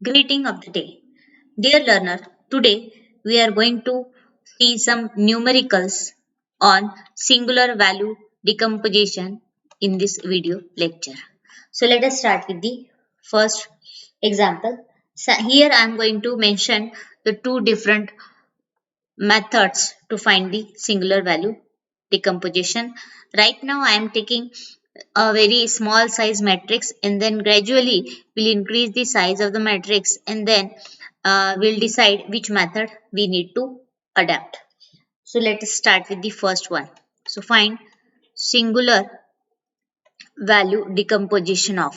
Greeting of the day. Dear learner, today we are going to see some numericals on singular value decomposition in this video lecture. So let us start with the first example. So here I am going to mention the two different methods to find the singular value decomposition. Right now I am taking a very small size matrix and then gradually we'll increase the size of the matrix and then we'll decide which method we need to adapt. So let us start with the first one. So find singular value decomposition of.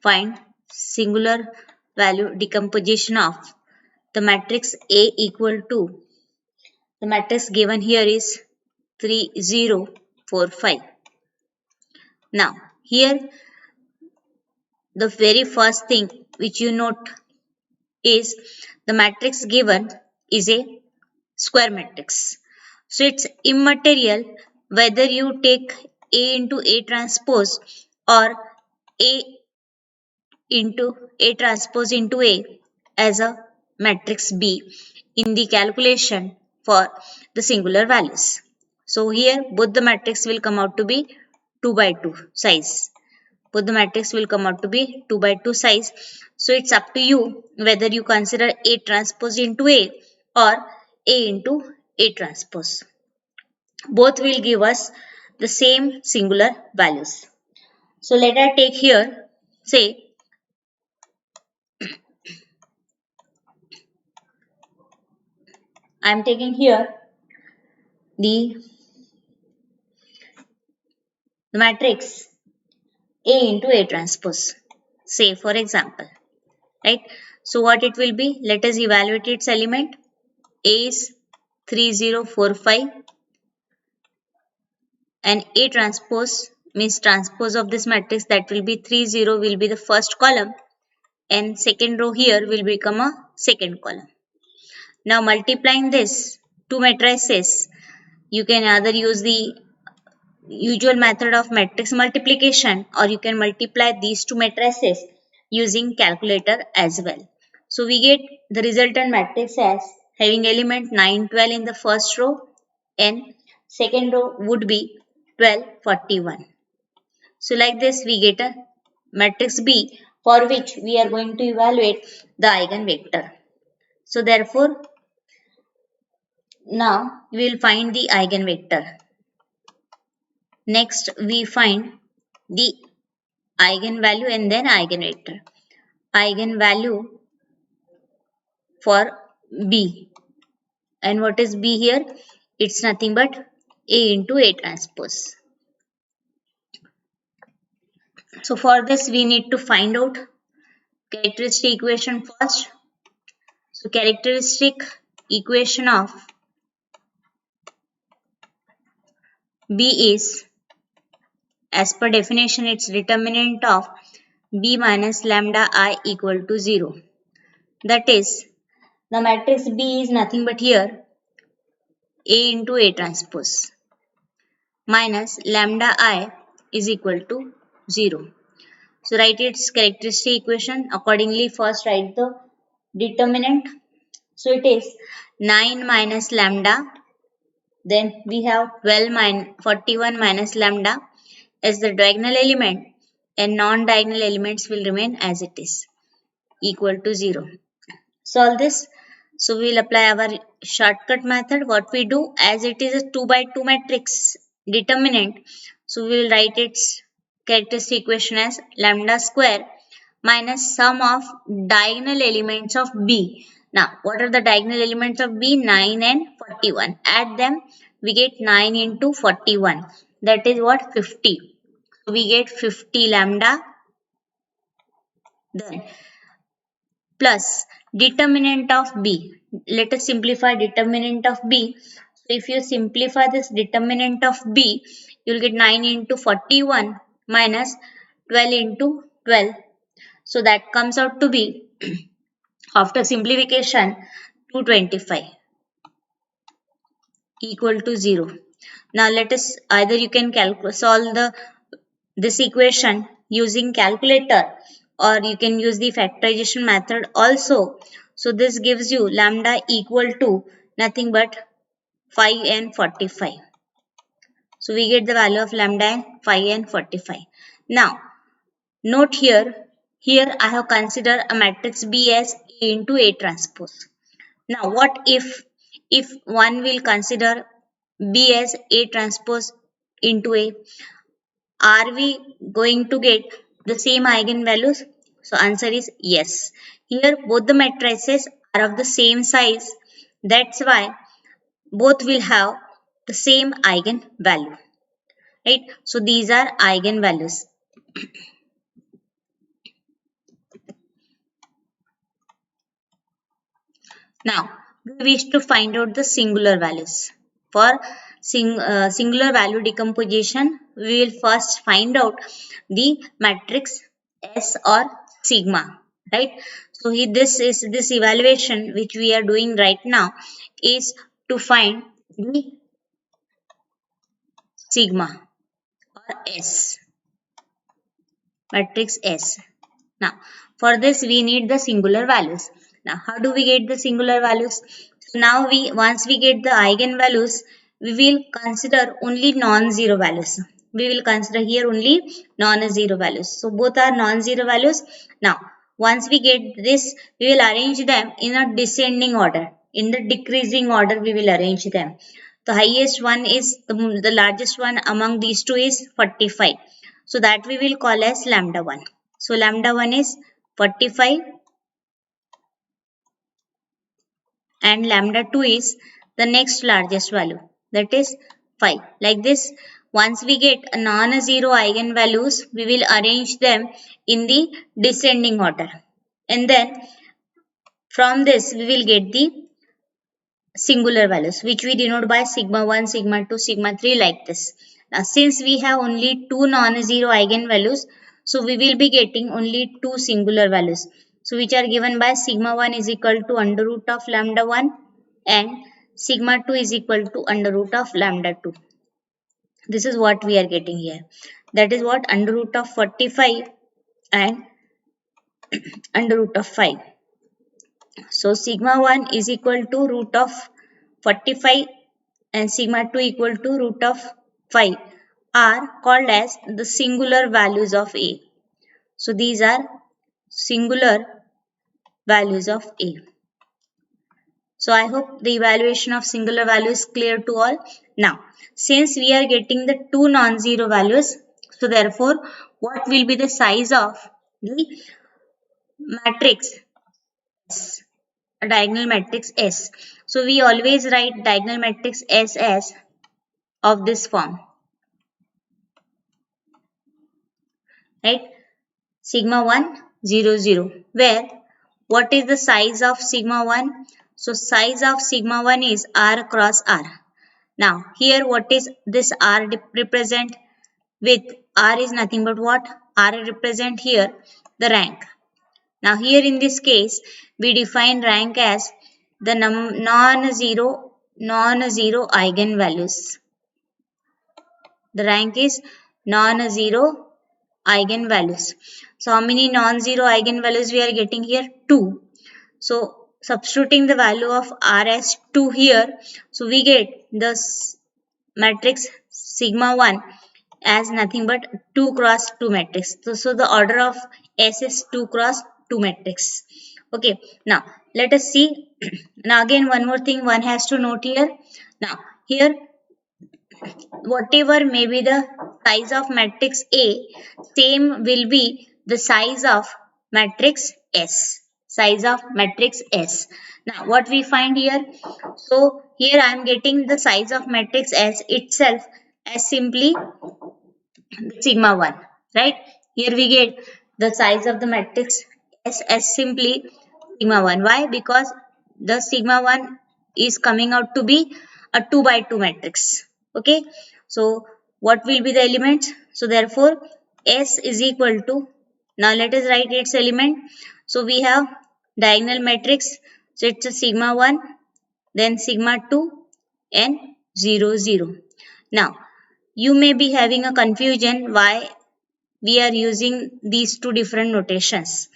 Find singular value decomposition of the matrix A equal to, the matrix given here is 3 0 4 5. Now here the very first thing which you note is the matrix given is a square matrix. So it's immaterial whether you take A into A transpose or A into A transpose into A as a matrix B in the calculation for the singular values. So here both the matrix will come out to be 2 by 2 size. Both the matrix will come out to be 2 by 2 size. So it's up to you whether you consider A transpose into A or A into A transpose. Both will give us the same singular values. So let us take here, say I am taking here the matrix A into A transpose, say for example, right? So what it will be, let us evaluate its element. A is 3045 and A transpose means transpose of this matrix, that will be 30 will be the first column and second row here will become a second column. Now multiplying this two matrices, you can either use the usual method of matrix multiplication or you can multiply these two matrices using calculator as well. So we get the resultant matrix as having element 9 12 in the first row and second row would be 12 41. So like this we get a matrix B for which we are going to evaluate the eigenvector. So therefore now we will find the eigenvector. Next we find the eigenvalue and then eigenvector. Eigenvalue for B. And what is B here? It's nothing but A into A transpose. So for this we need to find out characteristic equation first. So characteristic equation of B is, as per definition, it's determinant of B minus lambda I equal to 0. That is, the matrix B is nothing but here A into A transpose minus lambda I is equal to 0. So write its characteristic equation. Accordingly, first write the determinant. So it is 9 minus lambda. Then we have 41 minus lambda as the diagonal element and non-diagonal elements will remain as it is, equal to 0. Solve this. So we will apply our shortcut method. What we do, as it is a 2 by 2 matrix determinant, so we will write its characteristic equation as lambda square minus sum of diagonal elements of B. Now, what are the diagonal elements of B? 9 and 41. Add them, we get 9 into 41. That is what? 50. So we get 50 lambda. Then plus determinant of B. Let us simplify determinant of B. So if you simplify this determinant of B, you will get 9 into 41 minus 12 into 12. So that comes out to be, after simplification, 225 equal to 0. Now let us, either you can solve this equation using calculator, or you can use the factorization method also. So this gives you lambda equal to nothing but 5 and 45. So we get the value of lambda 5 and 45. Now note here I have considered a matrix B as A into A transpose. Now what if one will consider B as A transpose into A, are we going to get the same eigenvalues? So answer is yes. Here both the matrices are of the same size. That's why both will have the same eigenvalue. Right? So these are eigenvalues. Now we wish to find out the singular values. For singular value decomposition, we will first find out the matrix S or sigma, right? So this evaluation which we are doing right now is to find the sigma or S, matrix S. Now, for this we need the singular values. Now, how do we get the singular values? So now once we get the eigenvalues, we will consider only non-zero values. We will consider here only non-zero values. So both are non-zero values. Now, once we get this, we will arrange them in a descending order. In the decreasing order, we will arrange them. The highest one is the largest one among these two is 45. So that we will call as lambda 1. So lambda 1 is 45 and lambda 2 is the next largest value, that is 5. Like this, once we get a non-zero eigenvalues, we will arrange them in the descending order. And then from this we will get the singular values which we denote by sigma 1, sigma 2, sigma 3 like this. Now since we have only two non-zero eigenvalues, so we will be getting only two singular values. So which are given by sigma 1 is equal to under root of lambda 1 and sigma 2 is equal to under root of lambda 2. This is what we are getting here. That is what under root of 45 and under root of 5. So sigma 1 is equal to root of 45 and sigma 2 equal to root of 5 are called as the singular values of A. So these are singular values of A. So I hope the evaluation of singular value is clear to all. Now, since we are getting the two non-zero values, so therefore, what will be the size of the matrix S, a diagonal matrix S? So we always write diagonal matrix S as of this form, right? Sigma 1, 0, 0, where what is the size of sigma 1? So size of sigma 1 is R cross R. Now here what is this R represent? With R is nothing but what? R represent here the rank. Now here in this case we define rank as the non-zero eigenvalues. The rank is non-zero eigenvalues. So how many non-zero eigenvalues we are getting here? 2. So substituting the value of R as 2 here, so we get the matrix sigma 1 as nothing but 2 cross 2 matrix. So the order of S is 2 cross 2 matrix. Okay, now let us see. Now again one more thing one has to note here. Now here whatever may be the size of matrix A, same will be the size of matrix S. Size of matrix S. Now what we find here? So here I am getting the size of matrix S itself as simply sigma 1, right? Here we get the size of the matrix S as simply sigma 1. Why? Because the sigma 1 is coming out to be a 2 by 2 matrix. Okay. So what will be the elements? So therefore S is equal to, now let us write its element. So we have diagonal matrix. So it's a sigma 1, then sigma 2 and 0, 0. Now you may be having a confusion why we are using these two different notations,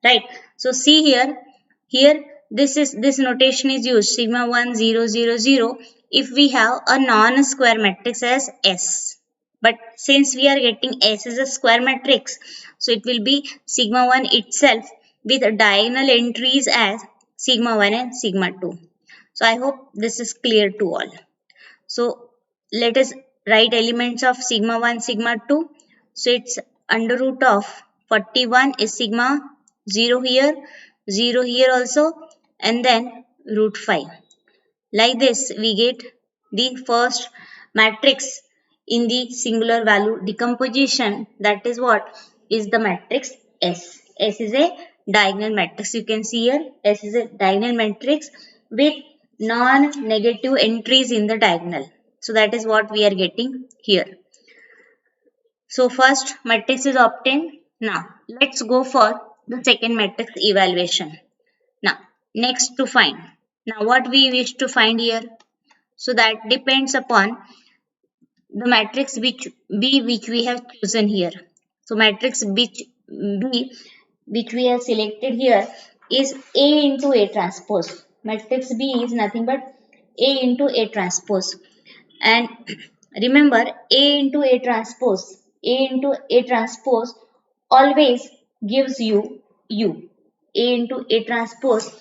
right? So see here this notation is used sigma 1 0 0 0 if we have a non-square matrix as S. But since we are getting S as a square matrix, so it will be sigma 1 itself with diagonal entries as sigma 1 and sigma 2. So I hope this is clear to all. So let us write elements of sigma 1, sigma 2. So it's under root of 41 is sigma 0 here, 0 here also, and then root 5. Like this, we get the first matrix in the singular value decomposition. That is what is the matrix S. S is a diagonal matrix. You can see here S is a diagonal matrix with non-negative entries in the diagonal. So that is what we are getting here. So first matrix is obtained. Now let's go for the second matrix evaluation. Now next to find. Now what we wish to find here? So that depends upon the matrix which B which we have chosen here. So matrix which B which we have selected here is A into A transpose. Matrix B is nothing but A into A transpose. And remember A into A transpose. A into A transpose always gives you U. A into A transpose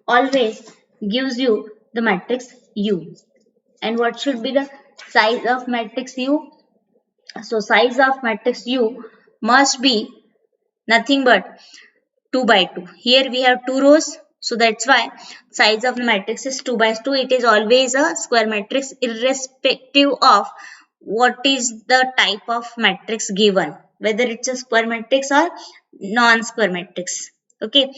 always gives you the matrix U. And what should be the size of matrix U? So size of matrix U must be nothing but 2 by 2. Here we have 2 rows. So that's why size of the matrix is 2 by 2. It is always a square matrix irrespective of what is the type of matrix given. Whether it's a square matrix or non-square matrix. Okay.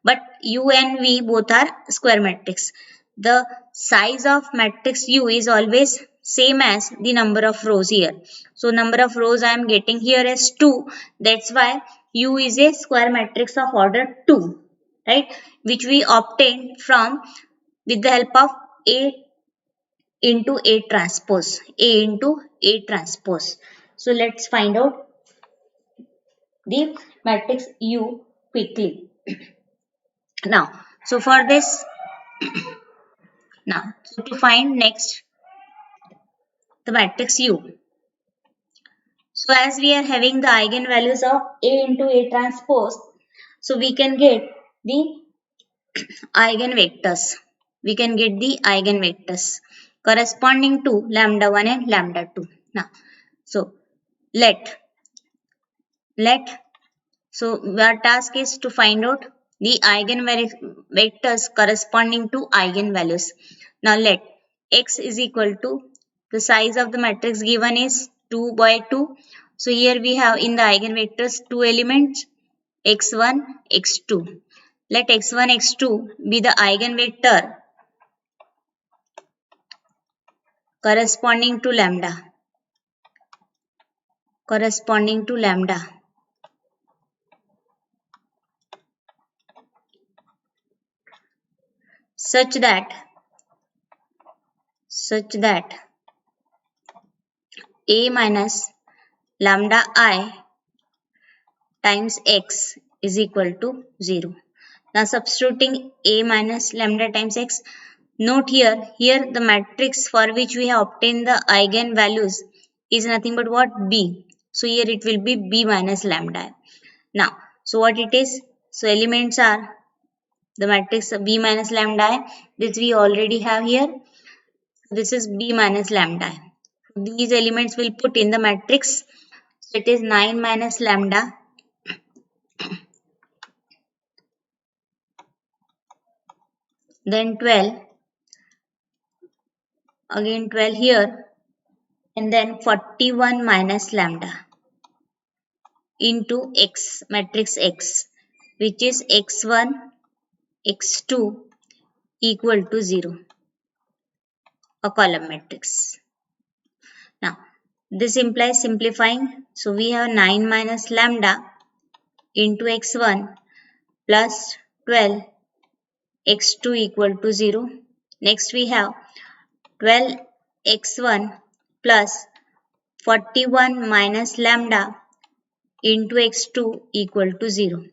But U and V both are square matrix. The size of matrix U is always same as the number of rows here. So number of rows I am getting here is 2. That's why U is a square matrix of order 2, right? Which we obtained from with the help of A into A transpose. A into A transpose. So let's find out the matrix U quickly. Now, so for this, so to find next the matrix U. So as we are having the eigenvalues of A into A transpose, so we can get the eigenvectors. We can get the eigenvectors corresponding to lambda 1 and lambda 2. Now, so let so our task is to find out the eigenvectors corresponding to eigenvalues. Now let x is equal to the size of the matrix given is 2 by 2. So here we have in the eigenvectors two elements x1, x2. Let x1, x2 be the eigenvector corresponding to lambda. Such that A minus lambda I times x is equal to 0. Now substituting A minus lambda times x, note here the matrix for which we have obtained the eigenvalues is nothing but what? B. So here it will be B minus lambda. Now, so what it is? So elements are the matrix B minus lambda. This we already have here. This is B minus lambda. These elements will put in the matrix. So it is 9 minus lambda. Then 12. Again 12 here. And then 41 minus lambda into x, matrix x, which is x1, x2 equal to 0. A column matrix. Now, this implies simplifying. So, we have 9 minus lambda into x1 plus 12 x2 equal to 0. Next, we have 12 x1 plus 41 minus lambda into x2 equal to 0.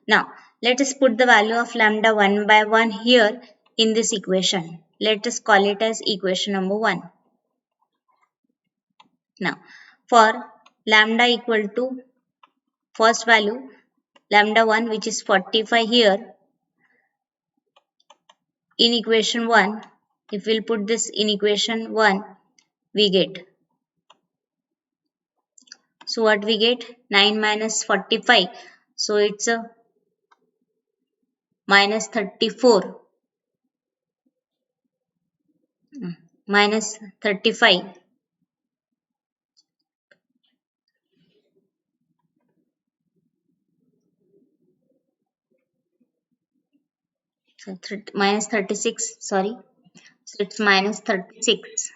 Now, let us put the value of lambda 1 by 1 here in this equation. Let us call it as equation number 1. Now, for lambda equal to first value, lambda 1 which is 45 here in equation 1, if we'll put this in equation 1, we get. So what we get? 9 minus 45. So it's a minus 34. Minus 35. So minus 36, sorry. So it's minus 36.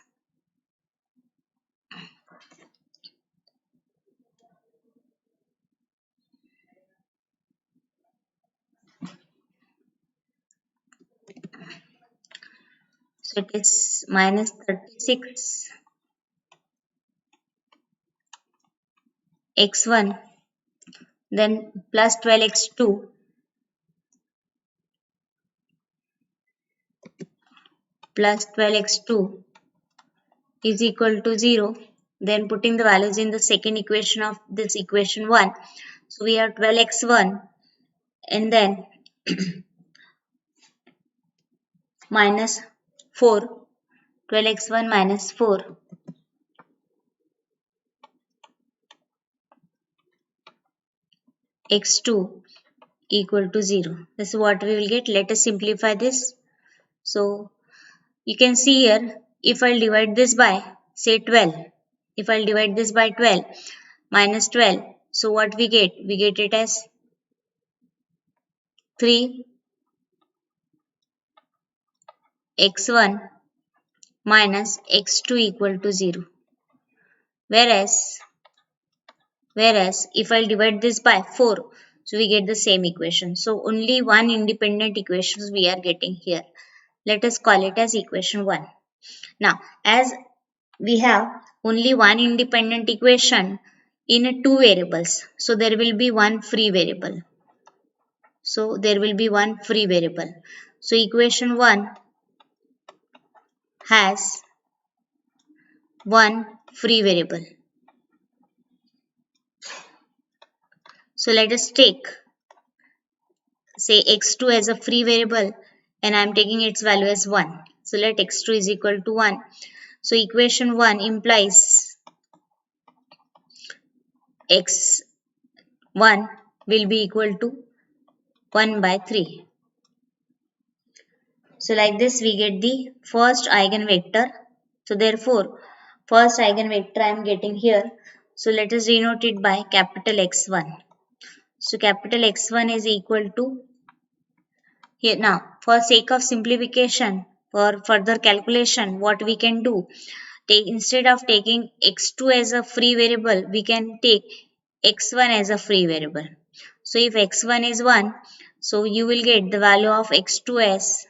So it is minus 36 x1, then plus 12x2 plus 12x2 is equal to 0. Then putting the values in the second equation of this equation 1. So we have 12x1 and then minus 4. 12x1 minus 4 x2 equal to 0. This is what we will get. Let us simplify this. So you can see here, if I'll divide this by say 12, if I'll divide this by 12 minus 12, so what we get? We get it as 3 x1 minus x2 equal to 0. Whereas if I'll divide this by 4, so we get the same equation. So only one independent equation we are getting here. Let us call it as equation 1. Now, as we have only one independent equation in two variables, so there will be one free variable. So equation 1 has one free variable. So let us take say x2 as a free variable and I am taking its value as 1. So let x2 is equal to 1. So equation 1 implies x1 will be equal to 1 by 3. So like this we get the first eigenvector. So therefore first eigenvector I am getting here. So let us denote it by capital X1. So capital X1 is equal to here. Now for sake of simplification, for further calculation, what we can do, instead of taking x2 as a free variable, we can take x1 as a free variable. So if x1 is 1, so you will get the value of x2 as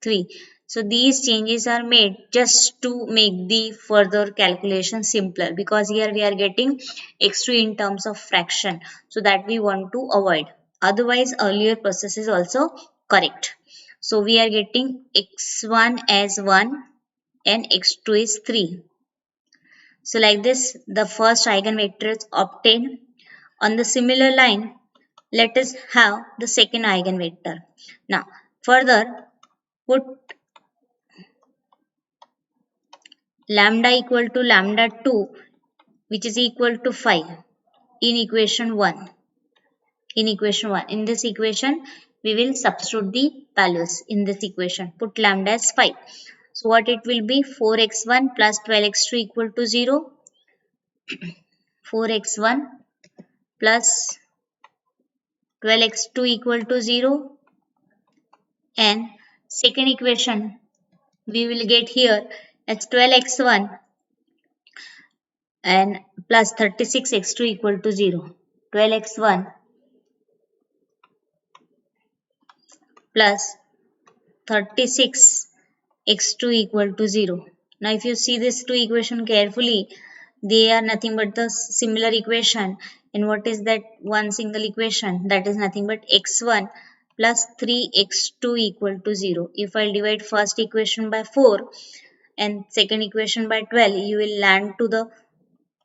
3. So these changes are made just to make the further calculation simpler, because here we are getting x2 in terms of fraction, so that we want to avoid. Otherwise earlier process is also correct. So we are getting x1 as 1 and x2 is 3. So like this the first eigenvector is obtained. On the similar line, let us have the second eigenvector. Now further put lambda equal to lambda 2, which is equal to 5 in equation 1. In this equation we will substitute the values in this equation. Put lambda as 5. So what it will be? 4x1 plus 12x2 equal to 0. 4x1 plus 12x2 equal to 0. And second equation we will get here as 12x1 and plus 36x2 equal to 0. 12x1 plus 36x2 equal to 0. Now if you see this two equation carefully, They are nothing but the similar equation. And what is that one single equation? That is nothing but x1 plus 3x2 equal to 0. If I divide first equation by 4 and second equation by 12, you will land to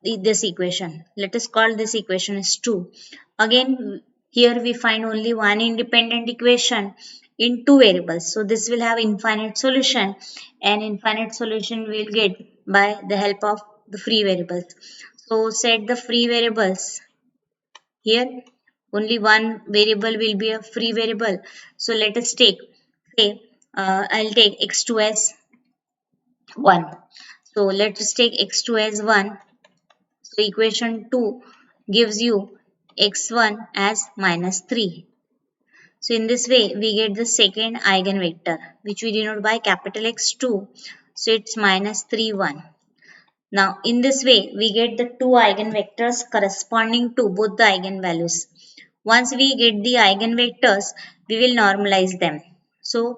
this equation. Let us call this equation as 2. Again, here we find only one independent equation in two variables. So this will have infinite solution, and infinite solution we will get by the help of the free variables. So set the free variables. Here only one variable will be a free variable. So let us take, say, I'll take x2 as 1. So let us take x2 as 1. So equation 2 gives you x1 as minus 3. So in this way we get the second eigenvector, which we denote by capital X2. So it's minus 3, 1. Now in this way we get the two eigenvectors corresponding to both the eigenvalues. Once we get the eigenvectors, we will normalize them. So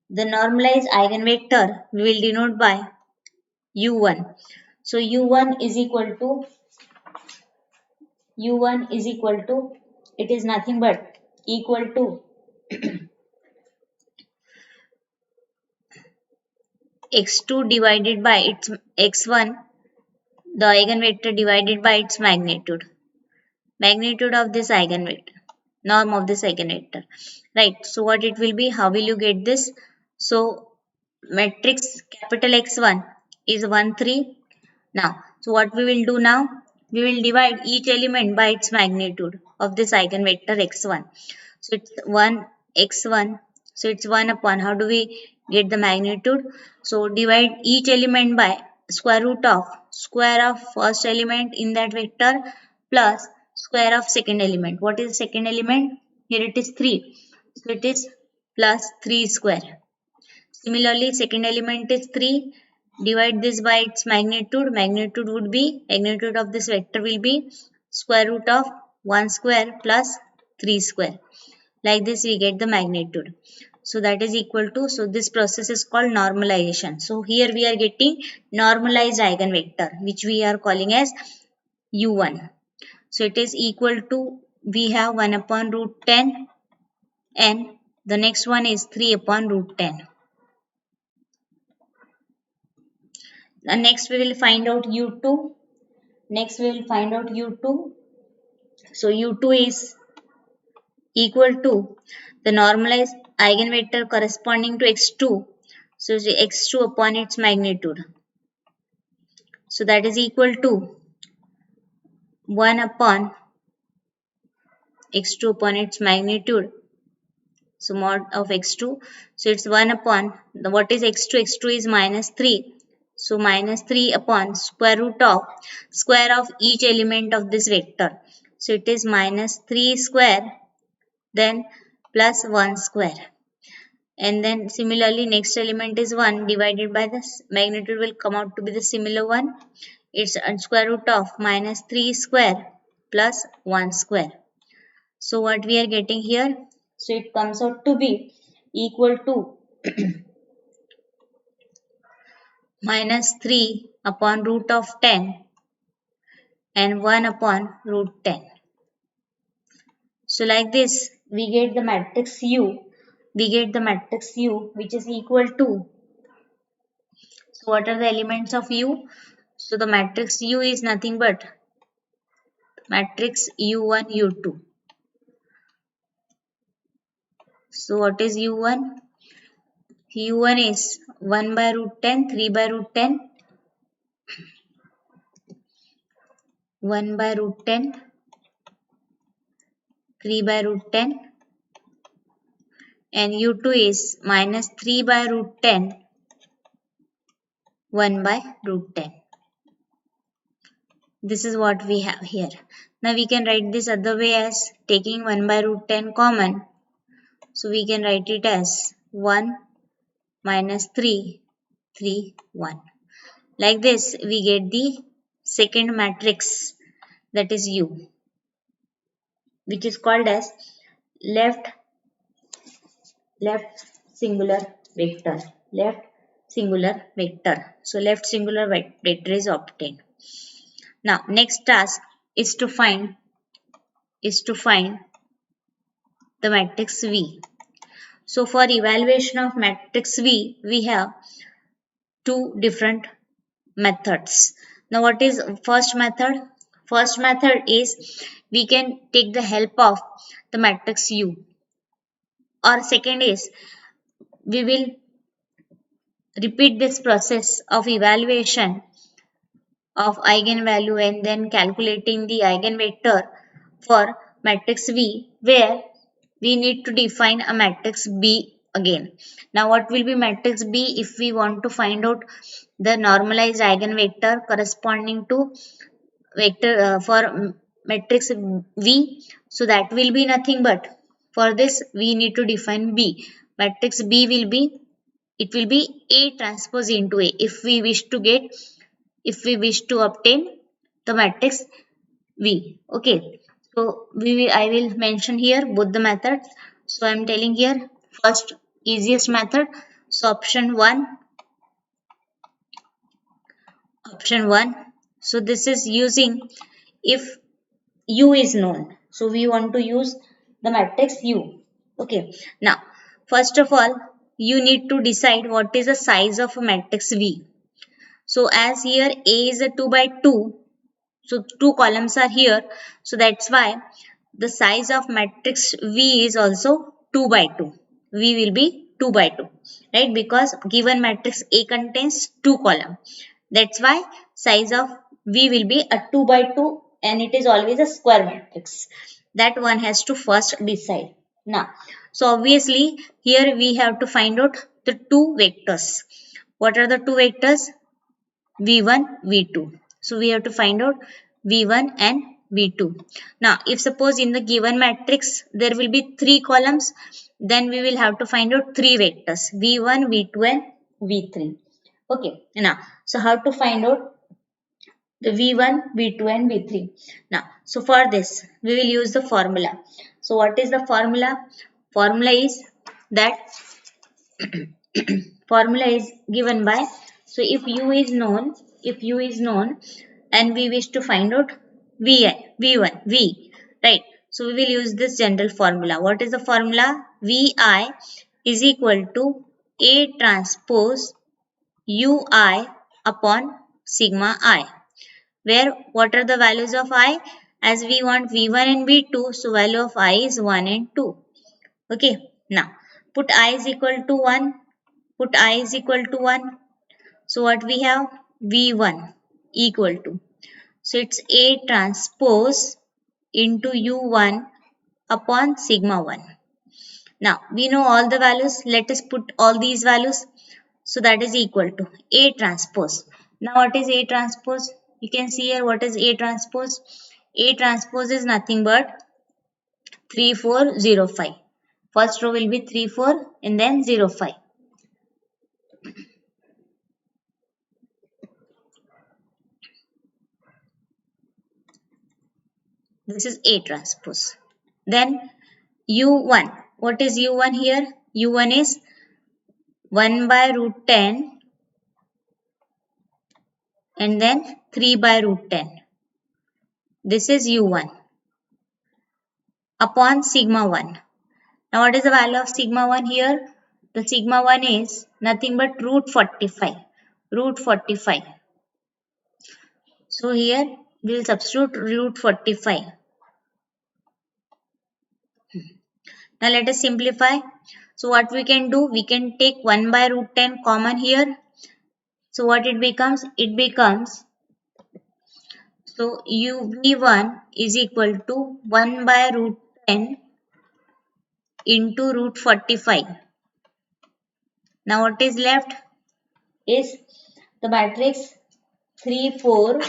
the normalized eigenvector we will denote by u1. So u1 is equal to, it is nothing but equal to x2 divided by its x1, the eigenvector divided by its magnitude. Magnitude of this eigenvector, norm of this eigenvector. Right. So what it will be? How will you get this? So matrix capital X1 is 1, 3. Now, so what we will do now? We will divide each element by its magnitude of this eigenvector x1. So it's 1 x1. So it's 1 upon, how do we get the magnitude? So divide each element by square root of square of first element in that vector plus square of second element. What is second element? Here it is 3. So it is plus 3 square. Similarly, second element is 3. Divide this by its magnitude. Magnitude of this vector will be square root of 1 square plus 3 square. Like this we get the magnitude. So that is equal to, so this process is called normalization. So here we are getting normalized eigenvector, which we are calling as u1. So it is equal to, we have 1 upon root 10, and the next one is 3 upon root 10. Next we will find out u2. So u2 is equal to the normalized eigenvector corresponding to x2. So the x2 upon its magnitude. So that is equal to 1 upon x2 upon its magnitude. So mod of x2. So it's 1 upon, what is x2? x2 is minus 3. So minus 3 upon square of each element of this vector. So it is minus 3 square, then plus 1 square. And then similarly next element is 1 divided by this magnitude will come out to be the similar one. It's square root of minus 3 square plus 1 square. So what we are getting here? So it comes out to be equal to minus 3 upon root of 10 and 1 upon root 10. So like this we get the matrix U. Which is equal to, so what are the elements of U? So the matrix U is nothing but matrix U1, U2. So what is U1? U1 is 1 by root 10, 3 by root 10, 1 by root 10, 3 by root 10, and U2 is minus 3 by root 10, 1 by root 10. This is what we have here. Now we can write this other way as taking 1 by root 10 common. So we can write it as 1 minus 3, 3, 1. Like this we get the second matrix, that is U, which is called as left singular vector. So left singular vector is obtained. Now next task is to find the matrix V. So for evaluation of matrix V, we have two different methods. Now what is first method? First method is we can take the help of the matrix U, or second is we will repeat this process of evaluation of eigenvalue and then calculating the eigenvector for matrix V, where we need to define a matrix B again. Now what will be matrix B if we want to find out the normalized eigenvector corresponding to vector for matrix V? So that will be nothing but, for this we need to define B. Matrix B will be, it will be A transpose into A if we wish to obtain the matrix V. Okay. So I will mention here both the methods. So I am telling here first easiest method. So option one. So this is using if U is known. So we want to use the matrix U. Okay. Now first of all you need to decide what is the size of a matrix V. So as here A is a 2 by 2, so two columns are here. So that's why the size of matrix V is also 2 by 2. V will be 2 by 2, right? Because given matrix A contains two columns. That's why size of V will be a 2 by 2 and it is always a square matrix. That one has to first decide. Now, so obviously here we have to find out the two vectors. What are the two vectors? V1, V2. So we have to find out V1 and V2. Now, if suppose in the given matrix there will be three columns, then we will have to find out three vectors V1, V2 and V3. Okay. Now, so how to find out the V1, V2 and V3? Now, so for this we will use the formula. So what is the formula? Formula is that formula is given by, so if u is known and we wish to find out v1 v, right? So we will use this general formula. What is the formula? Vi is equal to A transpose ui upon sigma I, where what are the values of I? As we want v1 and v2, so value of I is 1 and 2. Okay. Now put I is equal to 1. Put I is equal to 1. So what we have? V1 equal to. So it's A transpose into U1 upon sigma 1. Now we know all the values. Let us put all these values. So that is equal to A transpose. Now what is A transpose? You can see here what is A transpose. A transpose is nothing but 3405. First row will be 34 and then 05. This is A transpose. Then U1. What is U1 here? U1 is 1 by root 10 and then 3 by root 10. This is U1 upon sigma 1. Now what is the value of sigma 1 here? The sigma 1 is nothing but root 45. Root 45. So here we will substitute root 45. Now let us simplify. So what we can do? We can take 1 by root 10 common here. So what it becomes? It becomes, so uv1 is equal to 1 by root 10 into root 45. Now what is left is the matrix 3, 4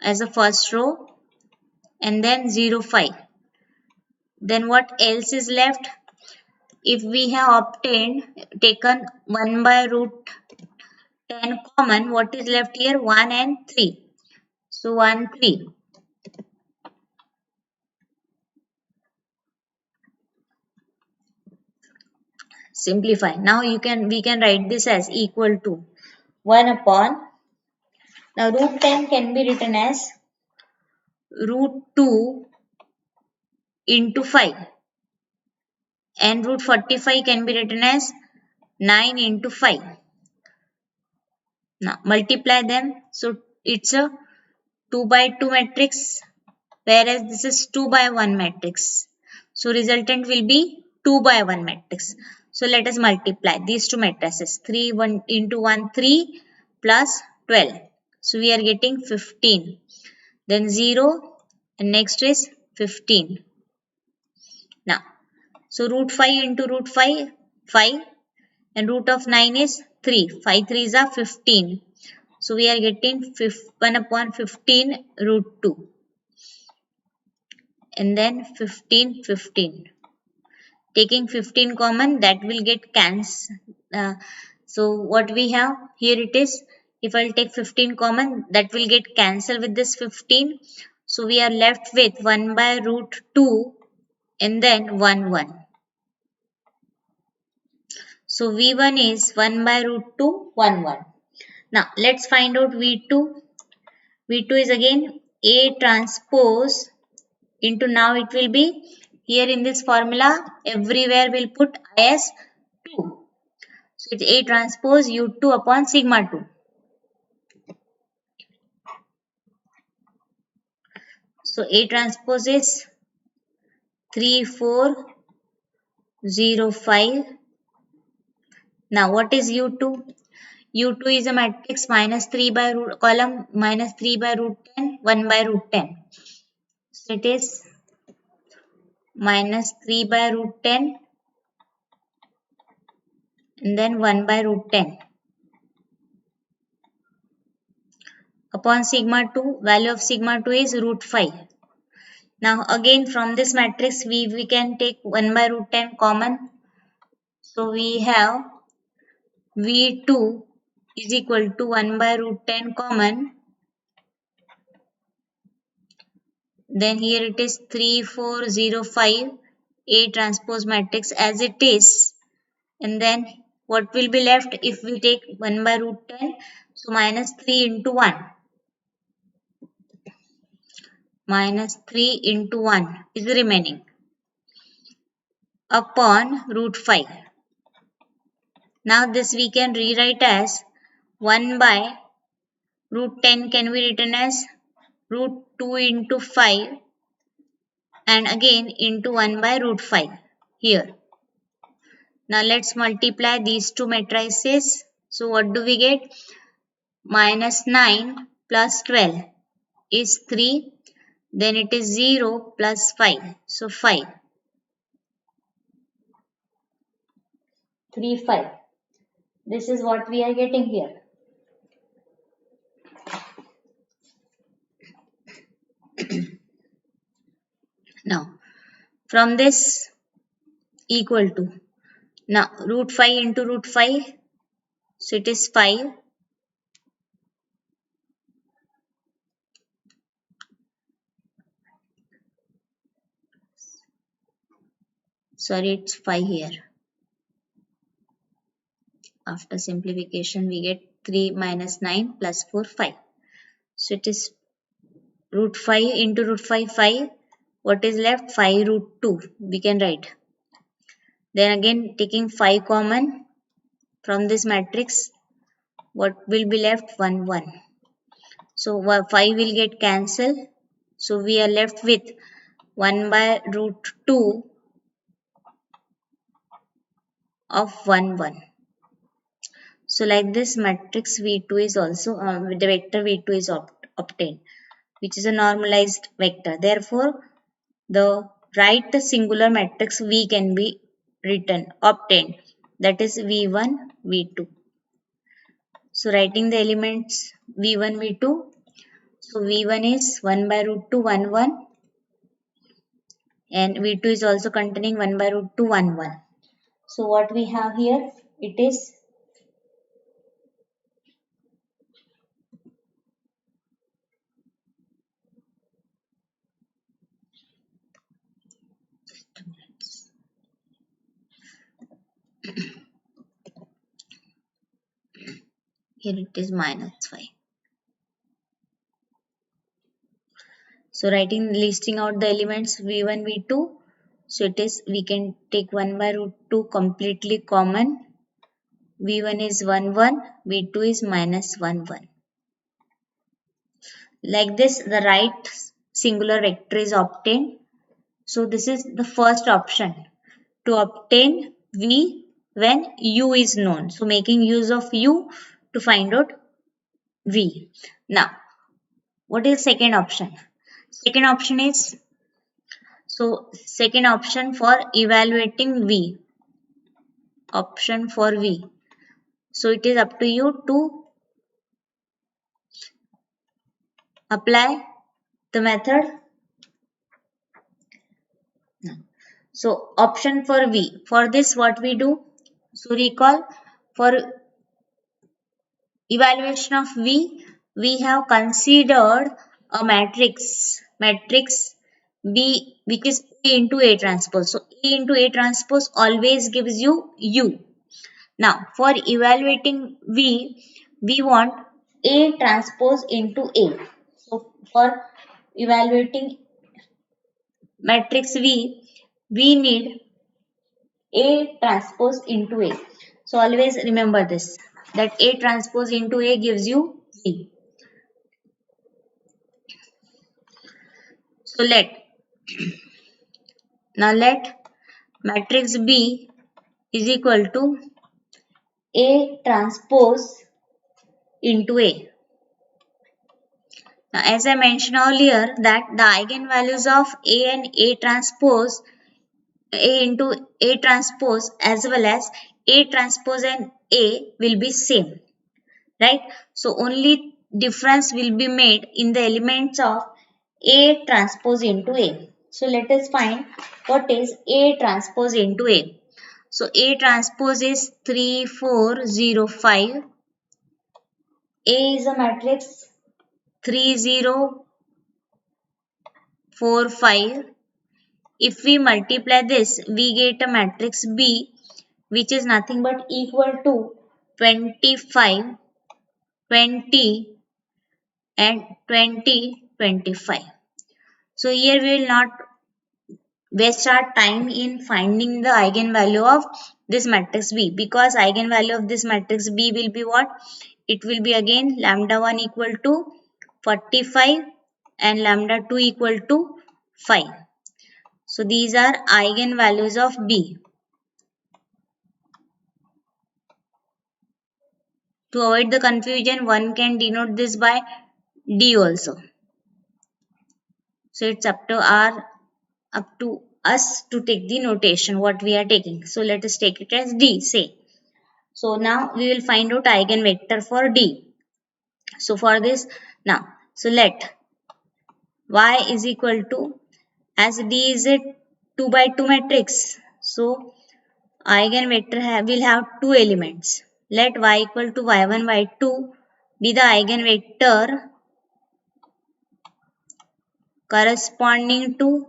as a first row and then 0, 5. Then what else is left? If we have taken 1 by root 10 common, what is left here? 1 and 3. So 1, 3. Simplify. Now we can write this as equal to 1 upon Now root 10 can be written as root 2 into 5, and root 45 can be written as 9 into 5. Now multiply them. So it's a 2 by 2 matrix, whereas this is 2 by 1 matrix. So resultant will be 2 by 1 matrix. So let us multiply these two matrices. 3 1 into 1 3 plus 12. So we are getting 15. Then 0 and next is 15. Now, so root 5 into root 5, 5, and root of 9 is 3. 5 3s are 15. So we are getting 1 upon 15 root 2. And then 15, 15. Taking 15 common, that will get cancelled. So what we have here, it is, if I'll take 15 common, that will get cancelled with this 15. So we are left with 1 by root 2 and then 1 1. So V1 is 1 by root 2 1 1. Now let's find out V2. V2 is again A transpose into, now it will be here in this formula everywhere we'll put as 2. So it's A transpose U2 upon sigma 2. So A transpose is 3 4 0 5. Now what is U2? U2 is a matrix minus 3 by root, column minus 3 by root 10, 1 by root 10. So it is minus 3 by root 10 and then 1 by root 10 upon sigma 2. Value of sigma 2 is root 5. Now again from this matrix we can take 1 by root 10 common. So we have V2 is equal to 1 by root 10 common. Then here it is 3 4 0 5 A transpose matrix as it is. And then what will be left if we take 1 by root 10? So minus 3 into 1. Minus 3 into 1 is remaining upon root 5. Now this we can rewrite as 1 by root 10 can be written as root 2 into 5 and again into 1 by root 5 here. Now let's multiply these two matrices. So what do we get? Minus 9 plus 12 is 3. Then it is 0 plus 5. So 5. 3 5. This is what we are getting here. Now from this equal to, now root 5 into root 5. So it is 5. Sorry, it's 5 here. After simplification we get 3 minus 9 plus 4 5. So it is root 5 into root 5 5. What is left? 5 root 2 we can write. Then again taking 5 common from this matrix, what will be left? 1 1. So 5 will get cancelled. So we are left with 1 by root 2 of 1 1. So like this matrix V2 is also, the vector V2 is obtained, which is a normalized vector. Therefore, the right singular matrix V can be obtained, that is V1, V2. So writing the elements V1, V2. So V1 is 1 by root 2, 1 1, and V2 is also containing 1 by root 2, 1 1. So what we have here, it is here it is minus 5. So writing listing out the elements v1 v2, so it is, we can take 1 by root 2 completely common. v1 is 1 1, v2 is minus 1 1. Like this the right singular vector is obtained. So this is the first option, to obtain v when u is known. So making use of u to find out v. Now what is second option? Second option is, so second option for evaluating v, option for v. So it is up to you to apply the method. So option for v, for this what we do? So recall, for evaluation of v, we have considered a matrix B, which is A into A transpose. So A into A transpose always gives you U. Now for evaluating V, we want A transpose into A. So for evaluating matrix V, we need A transpose into A. So always remember this, that A transpose into A gives you V. So let matrix B is equal to A transpose into A. Now, as I mentioned earlier, that the eigenvalues of A and A transpose, A into A transpose as well as A transpose and A will be same, right? So only difference will be made in the elements of A transpose into A. So let us find what is A transpose into A. So A transpose is 3 4 0 5. A is a matrix 3 0 4 5. If we multiply this, we get a matrix B, which is nothing but equal to 25, 20 and 20, 25. So here we will not waste our time in finding the eigenvalue of this matrix B, because eigenvalue of this matrix B will be what? It will be again lambda 1 equal to 45 and lambda 2 equal to 5. So these are eigenvalues of B. To avoid the confusion, one can denote this by D also. So it's up to us to take the notation what we are taking. So let us take it as D, say. So now we will find out eigenvector for D. So for this, now, so let y is equal to, as D is a 2 by 2 matrix, so eigenvector will have two elements. Let y equal to y1 y2 be the eigenvector corresponding to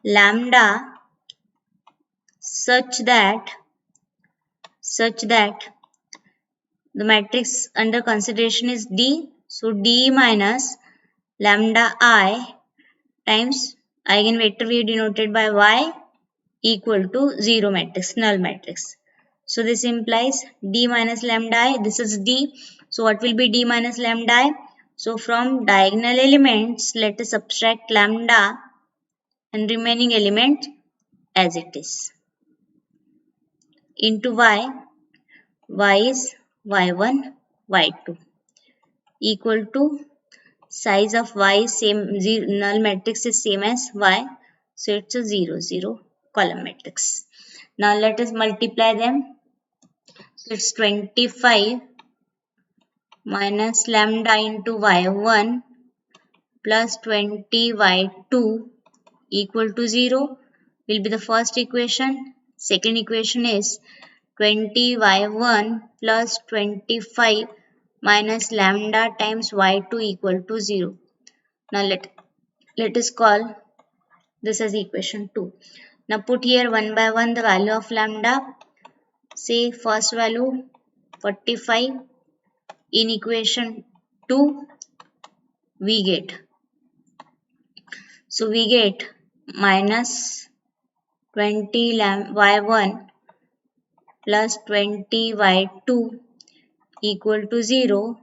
lambda such that the matrix under consideration is D. So D minus lambda I times eigenvector we denoted by y equal to 0 matrix, null matrix. So this implies D minus lambda I, this is D. So what will be D minus lambda I? So from diagonal elements, let us subtract lambda and remaining element as it is. Into y is y1, y2 equal to size of y is same, null matrix is same as y. So it's a 0, 0 column matrix. Now let us multiply them. So it's 25 minus lambda into y1 plus 20 y2 equal to 0 will be the first equation. Second equation is 20 y1 plus 25 minus lambda times y2 equal to 0. Now let us call this as equation 2. Now put here one by one the value of lambda. Say first value 45 In equation 2 we get, so we get minus 20 y1 plus 20 y2 equal to 0,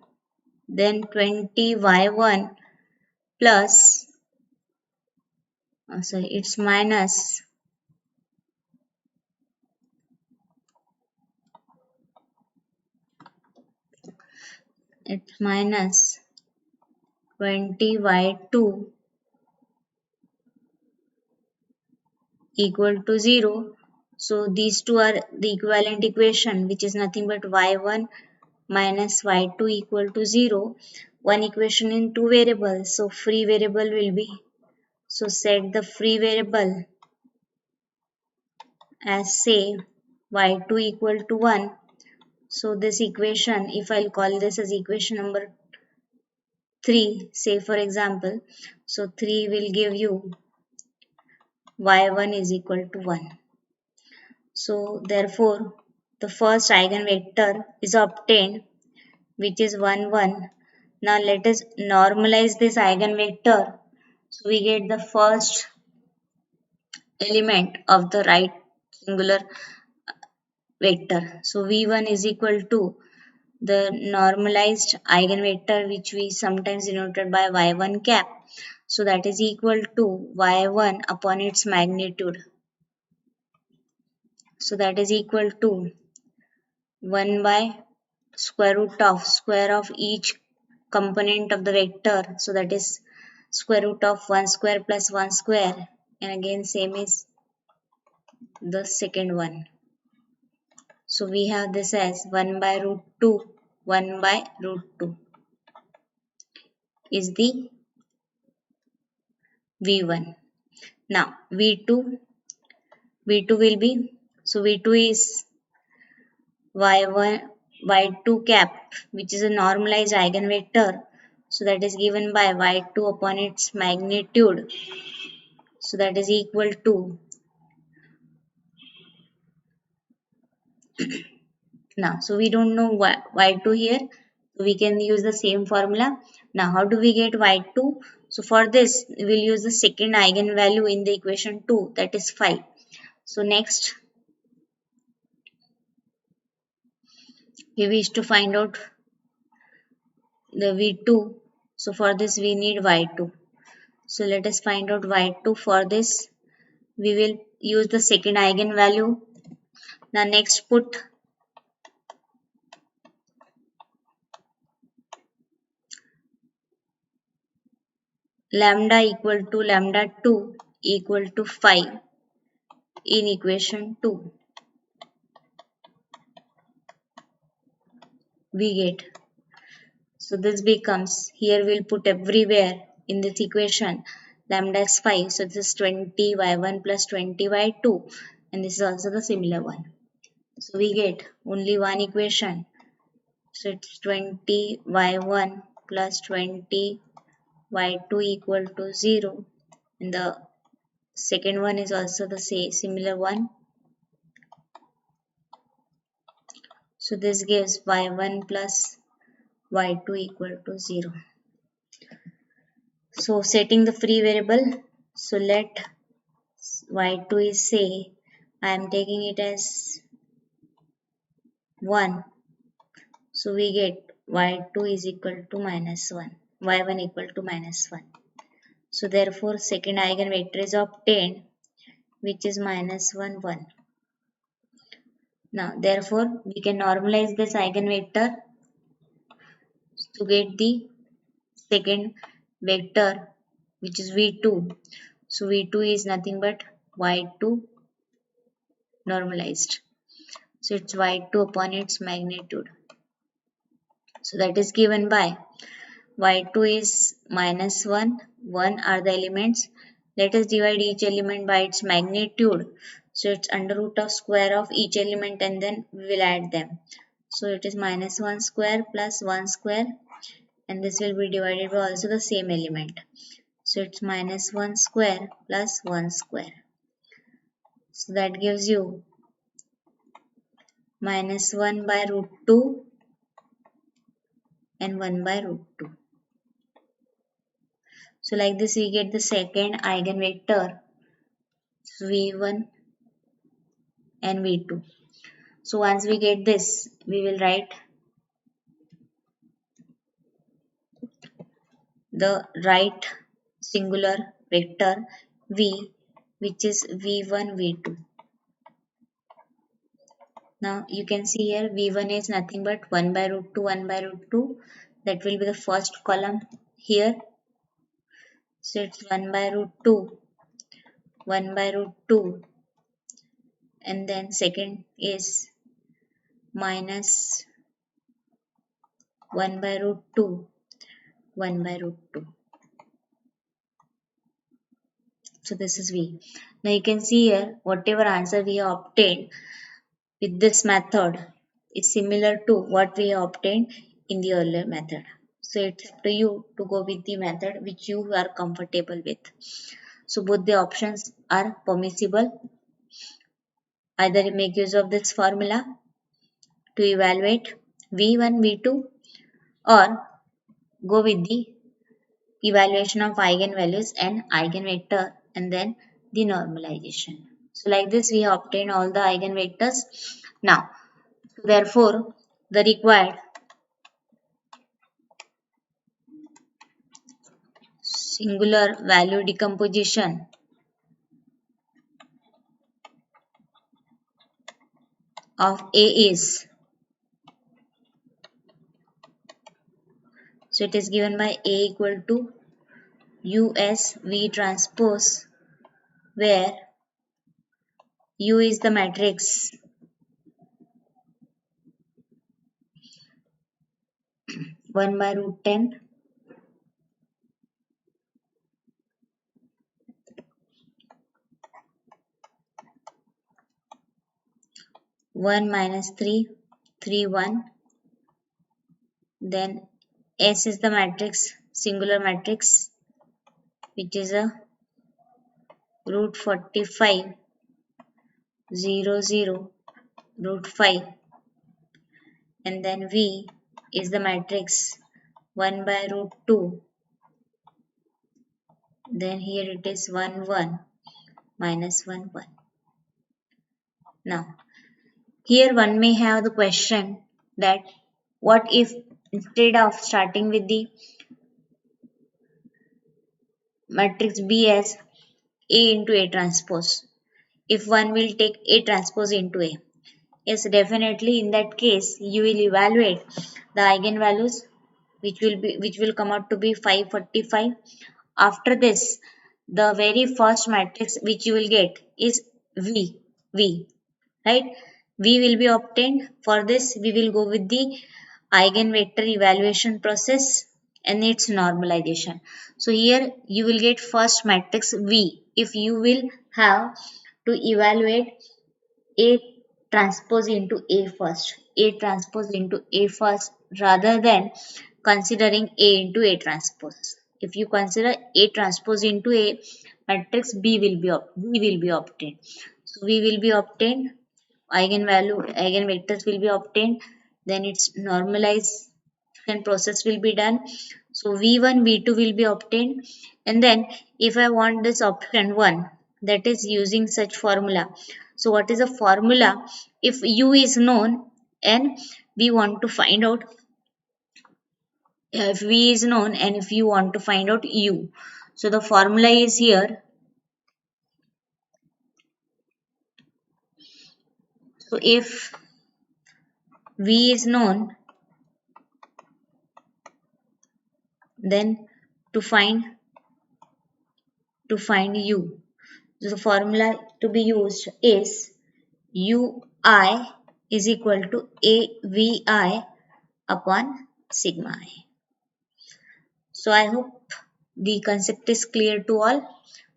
then 20 y1 plus, sorry, it's minus it's minus 20 y2 equal to 0. So these two are the equivalent equation, which is nothing but y1 minus y2 equal to 0. One equation in two variables, so free variable will be, so set the free variable as say y2 equal to 1. So this equation, if I'll call this as equation number 3, say for example, so 3 will give you y1 is equal to 1. So therefore the first eigenvector is obtained, which is 1 1. Now let us normalize this eigenvector. So we get the first element of the right singular vector. So v1 is equal to the normalized eigenvector, which we sometimes denoted by y1 cap. So that is equal to y1 upon its magnitude. So that is equal to 1 by square of each component of the vector. So that is square root of 1 square plus 1 square, and again same is the second one. So we have this as 1 by root 2, 1 by root 2 is the v1. Now v2 will be, so v2 is y1 y2 cap, which is a normalized eigenvector. So that is given by y2 upon its magnitude. So that is equal to, now so we don't know y2 here, so we can use the same formula. Now how do we get y2? So for this we will use the second eigenvalue in the equation 2, that is 5. So next we wish to find out the v2. So for this we need y2. So let us find out y2. For this we will use the second eigenvalue. Now next put lambda equal to lambda 2 equal to 5 in equation 2. We get, so this becomes, here we'll put everywhere in this equation lambda is 5, so this is 20 y1 plus 20 y2, and this is also the similar one. So we get only one equation, so it's 20 y1 plus 20 y2 equal to 0, and the second one is also the same similar one. So this gives y1 plus y2 equal to 0. So setting the free variable, so let y2 is, say I am taking it as 1. So we get y2 is equal to minus 1, y1 equal to minus 1. So therefore second eigenvector is obtained, which is minus 1 1. Now therefore we can normalize this eigenvector to get the second vector, which is v2. So v2 is nothing but y2 normalized. So it's y2 upon its magnitude. So that is given by y2 is minus 1, 1 are the elements. Let us divide each element by its magnitude. So it's under root of square of each element, and then we will add them. So it is minus 1 square plus 1 square, and this will be divided by also the same element. So it's minus 1 square plus 1 square. So that gives you minus 1 by root 2 and 1 by root 2. So like this we get the second eigenvector v1 and v2. So once we get this, we will write the right singular vector v, which is v1 v2. Now you can see here v1 is nothing but 1 by root 2 1 by root 2. That will be the first column here. So it's 1 by root 2 1 by root 2, and then second is minus 1 by root 2 1 by root 2. So this is v. Now you can see here whatever answer we have obtained with this method is similar to what we have obtained in the earlier method. So it's up to you to go with the method which you are comfortable with. So both the options are permissible. Either make use of this formula to evaluate v1, v2, or go with the evaluation of eigenvalues and eigenvector and then the normalization. So like this we have obtained all the eigenvectors. Now, therefore, the required singular value decomposition of A is, so it is given by A equal to US V transpose, where U is the matrix 1 by root 10, 1 minus 3, 3, 1. Then S is the matrix, singular matrix, which is a root 45, 0, 0, root 5. And then V is the matrix 1 by root 2. Then here it is 1, 1, minus 1, 1. Now, here one may have the question that what if instead of starting with the matrix B as A into A transpose, if one will take A transpose into A? Yes, definitely in that case you will evaluate the eigenvalues which will come out to be 545. After this, the very first matrix which you will get is V, right? V will be obtained. For this, we will go with the eigenvector evaluation process and its normalization. So here you will get first matrix V. If you will have to evaluate A transpose into A first, A transpose into A first, rather than considering A into A transpose. If you consider A transpose into A, matrix B will be obtained. So V will be obtained, eigenvectors will be obtained, then its normalization process will be done. So V1, V2 will be obtained, and then if I want this option 1, that is using such formula. So what is the formula? If U is known and we want to find out, if V is known and if you want to find out U. So the formula is here. So if V is known, then to find U. So the formula to be used is UI is equal to AVI upon sigma I. So I hope the concept is clear to all.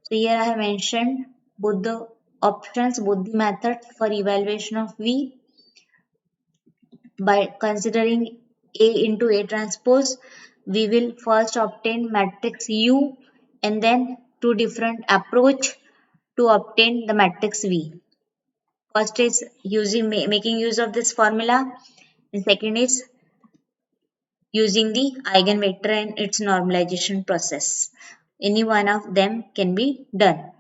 So here I have mentioned both the options, both the methods for evaluation of V. By considering A into A transpose, we will first obtain matrix U and then two different approach to obtain the matrix V. First is making use of this formula, and second is using the eigenvector and its normalization process. Any one of them can be done.